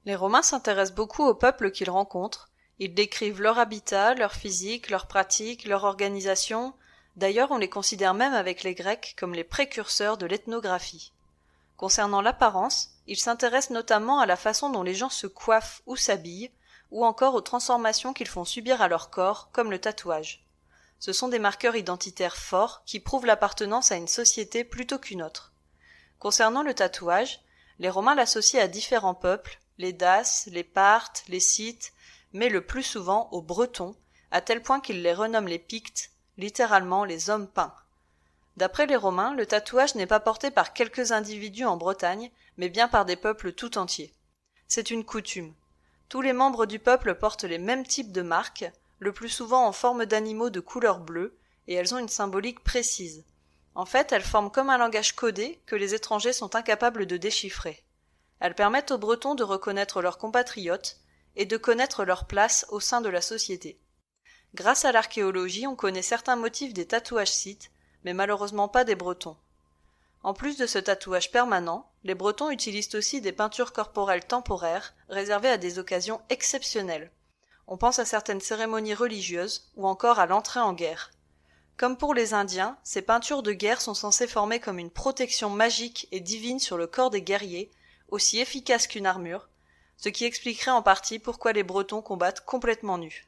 Les Romains s'intéressent beaucoup aux peuples qu'ils rencontrent. Ils décrivent leur habitat, leur physique, leurs pratiques, leur organisation. D'ailleurs, on les considère même avec les Grecs comme les précurseurs de l'ethnographie. Concernant l'apparence, ils s'intéressent notamment à la façon dont les gens se coiffent ou s'habillent, ou encore aux transformations qu'ils font subir à leur corps, comme le tatouage. Ce sont des marqueurs identitaires forts qui prouvent l'appartenance à une société plutôt qu'une autre. Concernant le tatouage, les Romains l'associent à différents peuples, les Daces, les Parthes, les Scythes, mais le plus souvent aux Bretons, à tel point qu'ils les renomment les Pictes, littéralement les hommes peints. D'après les Romains, le tatouage n'est pas porté par quelques individus en Bretagne, mais bien par des peuples tout entiers. C'est une coutume. Tous les membres du peuple portent les mêmes types de marques, le plus souvent en forme d'animaux de couleur bleue, et elles ont une symbolique précise. En fait, elles forment comme un langage codé que les étrangers sont incapables de déchiffrer. Elles permettent aux Bretons de reconnaître leurs compatriotes et de connaître leur place au sein de la société. Grâce à l'archéologie, on connaît certains motifs des tatouages scythes, mais malheureusement pas des Bretons. En plus de ce tatouage permanent, les Bretons utilisent aussi des peintures corporelles temporaires réservées à des occasions exceptionnelles. On pense à certaines cérémonies religieuses ou encore à l'entrée en guerre. Comme pour les Indiens, ces peintures de guerre sont censées former comme une protection magique et divine sur le corps des guerriers, aussi efficace qu'une armure, ce qui expliquerait en partie pourquoi les Bretons combattent complètement nus.